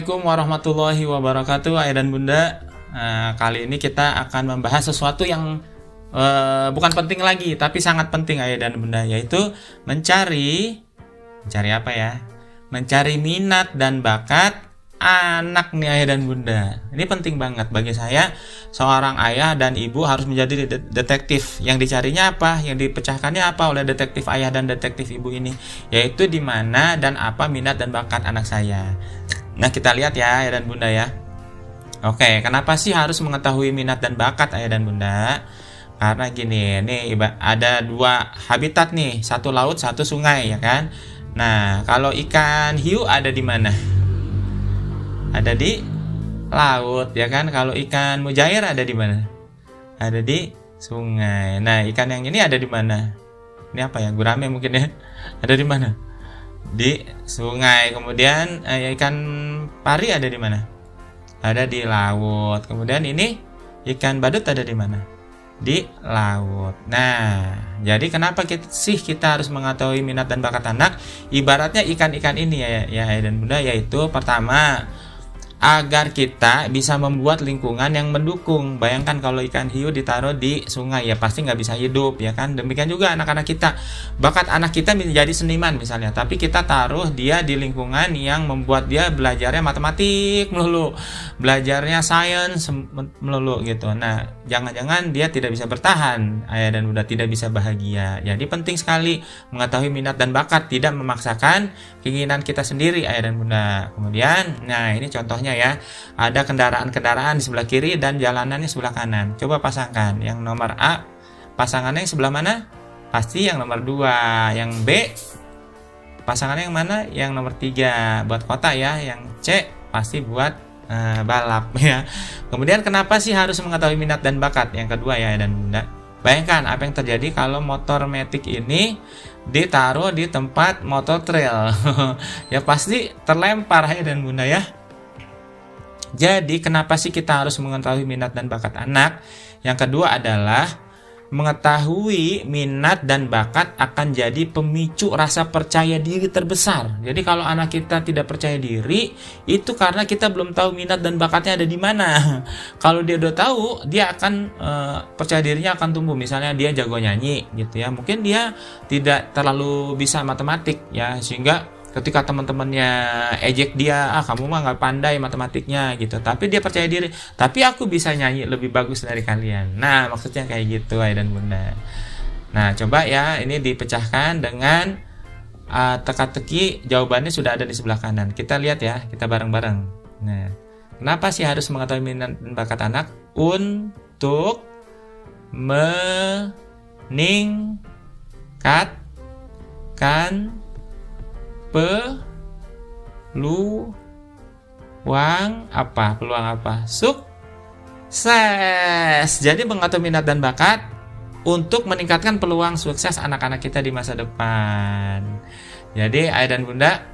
Assalamualaikum warahmatullahi wabarakatuh, Ayah dan Bunda. Kali ini kita akan membahas sesuatu yang bukan penting lagi, tapi sangat penting, Ayah dan Bunda, yaitu mencari apa ya? Mencari minat dan bakat anak nih, Ayah dan Bunda. Ini penting banget bagi saya. Seorang ayah dan ibu harus menjadi detektif. Yang dicarinya apa? Yang dipecahkannya apa oleh detektif ayah dan detektif ibu ini? Yaitu di mana dan apa minat dan bakat anak saya. Nah, kita lihat ya, Ayah dan Bunda ya. Oke, kenapa sih harus mengetahui minat dan bakat Ayah dan Bunda? Karena gini, nih ada dua habitat nih, satu laut, satu sungai, ya kan? Nah, kalau ikan hiu ada di mana? Ada di laut, ya kan? Kalau ikan mujair ada di mana? Ada di sungai. Nah, ikan yang ini ada di mana? Ini apa ya? Gurame mungkin ya? Ada di mana? Di sungai. Kemudian ikan pari ada di mana? Ada di laut. Kemudian ini ikan badut ada di mana? Di laut. Nah, jadi kenapa kita harus mengetahui minat dan bakat anak? Ibaratnya ikan-ikan ini ya dan Bunda, yaitu pertama, agar kita bisa membuat lingkungan yang mendukung. Bayangkan kalau ikan hiu ditaruh di sungai, ya pasti nggak bisa hidup, ya kan? Demikian juga anak-anak kita. Bakat anak kita menjadi seniman misalnya, tapi kita taruh dia di lingkungan yang membuat dia belajarnya matematik melulu, belajarnya sains melulu gitu. Nah, jangan-jangan dia tidak bisa bertahan, Ayah dan Bunda, tidak bisa bahagia. Jadi penting sekali mengetahui minat dan bakat, tidak memaksakan keinginan kita sendiri, Ayah dan Bunda. Kemudian, nah ini contohnya ya, ada kendaraan-kendaraan di sebelah kiri dan jalanannya sebelah kanan. Coba pasangkan, yang nomor A pasangannya yang sebelah mana? Pasti yang nomor 2. Yang B pasangannya yang mana? Yang nomor 3 buat kota ya. Yang C pasti buat balap ya. Kemudian kenapa sih harus mengetahui minat dan bakat? Yang kedua ya dan Bunda, bayangkan apa yang terjadi kalau motor metik ini ditaruh di tempat motor trail. Ya pasti terlempar ya dan Bunda ya. Jadi kenapa sih kita harus mengetahui minat dan bakat anak? Yang kedua adalah mengetahui minat dan bakat akan jadi pemicu rasa percaya diri terbesar. Jadi kalau anak kita tidak percaya diri, itu karena kita belum tahu minat dan bakatnya ada di mana. Kalau dia udah tahu, dia akan percaya dirinya akan tumbuh. Misalnya dia jago nyanyi gitu ya, mungkin dia tidak terlalu bisa matematik ya, sehingga ketika teman-temannya ejek dia, kamu mah nggak pandai matematiknya gitu, tapi dia percaya diri, tapi aku bisa nyanyi lebih bagus dari kalian. Nah, maksudnya kayak gitu, Ayah dan Bunda. Nah, coba ya ini dipecahkan dengan teka-teki, jawabannya sudah ada di sebelah kanan. Kita lihat ya, kita bareng-bareng. Nah, kenapa sih harus mengetahui minat dan bakat anak? Untuk meningkatkan peluang apa? Sukses. Jadi mengetahui minat dan bakat untuk meningkatkan peluang sukses anak-anak kita di masa depan. Jadi Ayah dan Bunda,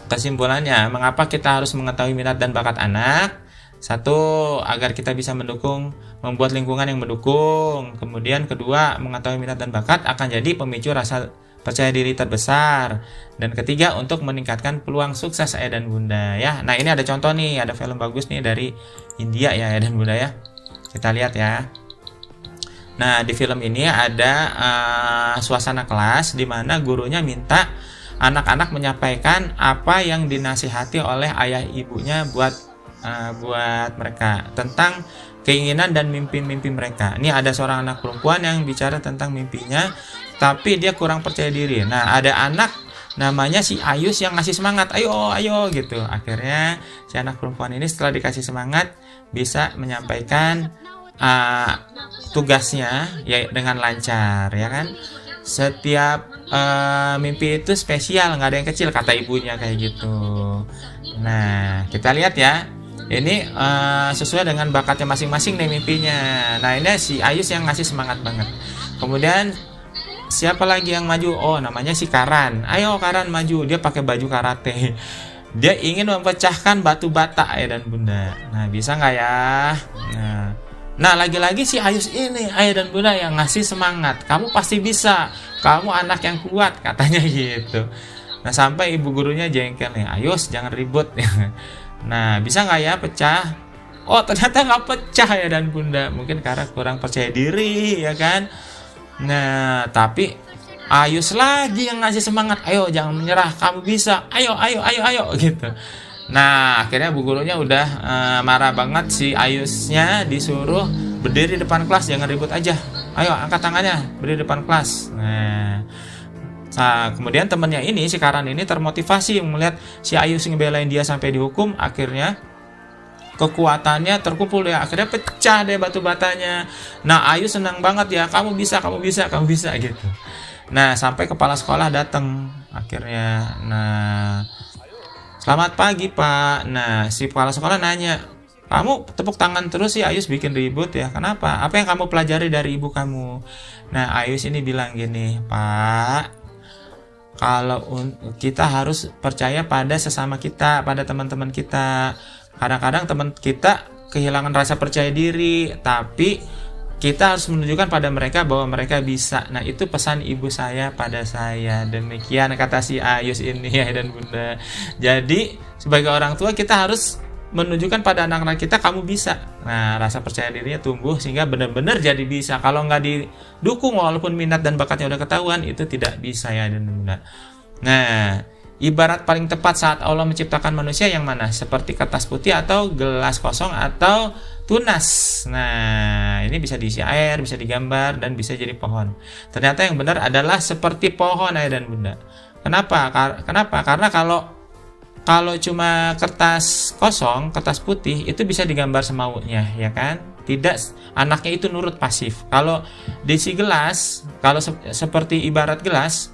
kesimpulannya, mengapa kita harus mengetahui minat dan bakat anak? Satu, agar kita bisa membuat lingkungan yang mendukung. Kemudian kedua, mengetahui minat dan bakat akan jadi pemicu rasa percaya diri terbesar. Dan ketiga, untuk meningkatkan peluang sukses Ayah dan Bunda ya. Nah, ini ada contoh nih, ada film bagus nih dari India ya Ayah dan Bunda ya. Kita lihat ya. Nah, di film ini ada suasana kelas di mana gurunya minta anak-anak menyampaikan apa yang dinasihati oleh ayah ibunya buat mereka tentang keinginan dan mimpi-mimpi mereka. Ini ada seorang anak perempuan yang bicara tentang mimpinya, tapi dia kurang percaya diri. Nah, ada anak namanya si Ayus yang ngasih semangat, ayo gitu. Akhirnya si anak perempuan ini setelah dikasih semangat bisa menyampaikan tugasnya ya dengan lancar, ya kan? Setiap mimpi itu spesial, nggak ada yang kecil, kata ibunya kayak gitu. Nah, kita lihat ya. Ini sesuai dengan bakatnya masing-masing nih mimpinya. Nah, ini si Ayus yang ngasih semangat banget. Kemudian siapa lagi yang maju? Oh, namanya si Karan. Ayo Karan maju. Dia pakai baju karate. Dia ingin memecahkan batu bata Ayah dan Bunda. Nah, bisa nggak ya? Nah, lagi-lagi si Ayus ini Ayah dan Bunda yang ngasih semangat. Kamu pasti bisa. Kamu anak yang kuat, katanya gitu. Nah, sampai ibu gurunya jengkel nih. Ayus, jangan ribut. Nah, bisa nggak ya pecah? Oh, ternyata nggak pecah ya dan bunda. Mungkin karena kurang percaya diri, ya kan? Nah, tapi Ayus lagi yang ngasih semangat. Ayo, jangan menyerah, kamu bisa. Ayo, ayo, ayo, ayo, gitu. Nah, akhirnya bu gurunya udah marah banget, si Ayusnya disuruh berdiri depan kelas, jangan ribut aja. Ayo, angkat tangannya, berdiri depan kelas. Nah, kemudian temennya ini, si Karan ini termotivasi melihat si Ayus ngebelain dia sampai dihukum. Akhirnya kekuatannya terkumpul ya, akhirnya pecah deh batu batanya. Nah, Ayus senang banget ya, kamu bisa, kamu bisa, kamu bisa gitu. Nah, sampai kepala sekolah datang akhirnya. Nah, selamat pagi Pak. Nah, si kepala sekolah nanya, kamu tepuk tangan terus sih Ayus bikin ribut ya, kenapa? Apa yang kamu pelajari dari ibu kamu? Nah, Ayus ini bilang gini, Pak, kalau kita harus percaya pada sesama kita, pada teman-teman kita. Kadang-kadang teman kita kehilangan rasa percaya diri, tapi kita harus menunjukkan pada mereka bahwa mereka bisa. Nah, itu pesan ibu saya pada saya. Demikian kata si Ayus ini ya dan bunda. Jadi sebagai orang tua kita harus menunjukkan pada anak-anak kita, kamu bisa. Nah, rasa percaya dirinya tumbuh sehingga benar-benar jadi bisa. Kalau nggak didukung walaupun minat dan bakatnya udah ketahuan, itu tidak bisa ya dan bunda. Nah, ibarat paling tepat saat Allah menciptakan manusia yang mana? Seperti kertas putih atau gelas kosong atau tunas. Nah, ini bisa diisi air, bisa digambar, dan bisa jadi pohon. Ternyata yang benar adalah seperti pohon ayah dan bunda. Kenapa? Karena kalau cuma kertas kosong, kertas putih, itu bisa digambar semaunya, ya kan? Tidak, anaknya itu nurut pasif. Kalau diisi gelas, kalau seperti ibarat gelas,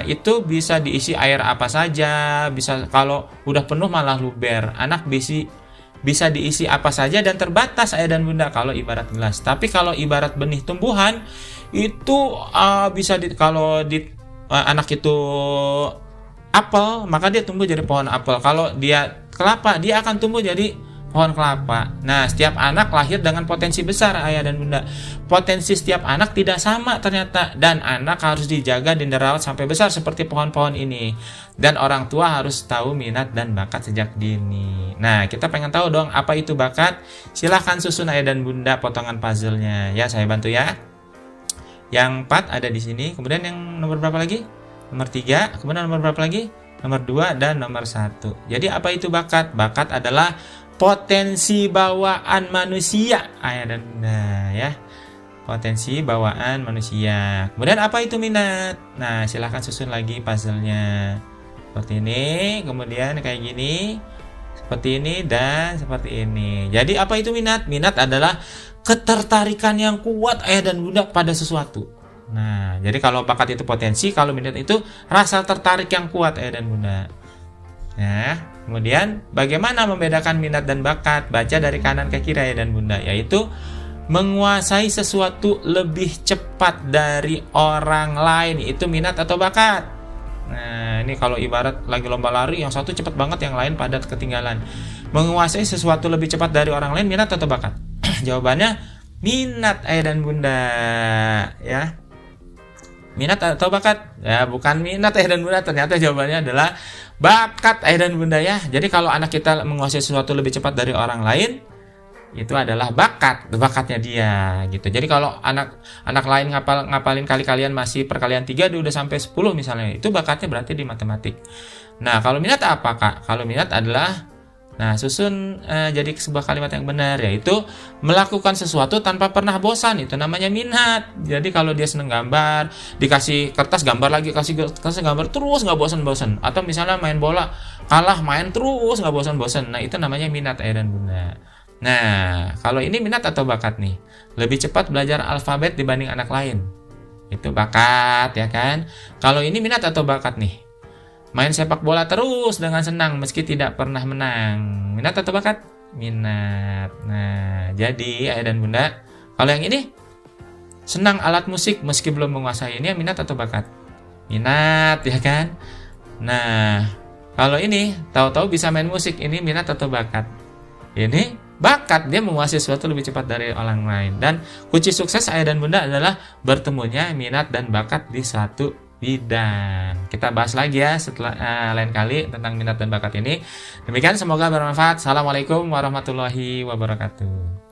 itu bisa diisi air apa saja, bisa kalau udah penuh malah luber. Anak bisa diisi apa saja dan terbatas ayah dan bunda kalau ibarat gelas. Tapi kalau ibarat benih tumbuhan itu bisa kalau anak itu apel, maka dia tumbuh jadi pohon apel. Kalau dia kelapa, dia akan tumbuh jadi pohon kelapa. Nah, setiap anak lahir dengan potensi besar ayah dan bunda. Potensi setiap anak tidak sama ternyata, dan anak harus dijaga dan dirawat sampai besar seperti pohon-pohon ini. Dan orang tua harus tahu minat dan bakat sejak dini. Nah, kita pengen tahu dong apa itu bakat. Silahkan susun ayah dan bunda potongan puzzle-nya. Ya, saya bantu ya. Yang 4 ada di sini. Kemudian yang nomor berapa lagi? Nomor 3. Kemudian nomor berapa lagi? Nomor 2 dan nomor 1. Jadi apa itu bakat? Bakat adalah potensi bawaan manusia ayah dan bunda ya, potensi bawaan manusia. Kemudian apa itu minat? Nah, silahkan susun lagi puzzle-nya seperti ini, kemudian kayak gini, seperti ini, dan seperti ini. Jadi apa itu minat? Minat adalah ketertarikan yang kuat ayah dan bunda pada sesuatu. Nah, jadi kalau bakat itu potensi, kalau minat itu rasa tertarik yang kuat ayah dan bunda. Nah, kemudian bagaimana membedakan minat dan bakat? Baca dari kanan ke kiri ya dan bunda, yaitu menguasai sesuatu lebih cepat dari orang lain, itu minat atau bakat. Nah, ini kalau ibarat lagi lomba lari, yang satu cepat banget, yang lain pada ketinggalan. Menguasai sesuatu lebih cepat dari orang lain, minat atau bakat? Jawabannya minat ayah dan bunda ya. Minat atau bakat? Ya, bukan minat ayah dan bunda, ternyata jawabannya adalah bakat ayah dan bunda ya. Jadi kalau anak kita menguasai sesuatu lebih cepat dari orang lain, itu adalah bakatnya dia gitu. Jadi kalau anak lain ngapalin kali-kalian masih perkalian 3, dia udah sampai 10 misalnya, itu bakatnya berarti di matematik. Nah, kalau minat apa Kak? Kalau minat adalah, nah, susun jadi sebuah kalimat yang benar, yaitu melakukan sesuatu tanpa pernah bosan, itu namanya minat. Jadi kalau dia seneng gambar, dikasih kertas gambar lagi, kasih kertas gambar terus nggak bosan-bosan. Atau misalnya main bola, kalah main terus nggak bosan-bosan. Nah, itu namanya minat ayah dan bunda. Nah, kalau ini minat atau bakat nih? Lebih cepat belajar alfabet dibanding anak lain, itu bakat ya kan? Kalau ini minat atau bakat nih? Main sepak bola terus dengan senang meski tidak pernah menang, minat atau bakat? Minat. Nah, jadi ayah dan bunda, kalau yang ini senang alat musik meski belum menguasai, ini minat atau bakat? Minat ya kan? Nah, kalau ini tahu-tahu bisa main musik, ini minat atau bakat? Ini bakat, dia menguasai sesuatu lebih cepat dari orang lain. Dan kunci sukses ayah dan bunda adalah bertemunya minat dan bakat di satu bidan. Kita bahas lagi ya setelah lain kali tentang minat dan bakat ini. Demikian, semoga bermanfaat. Assalamualaikum warahmatullahi wabarakatuh.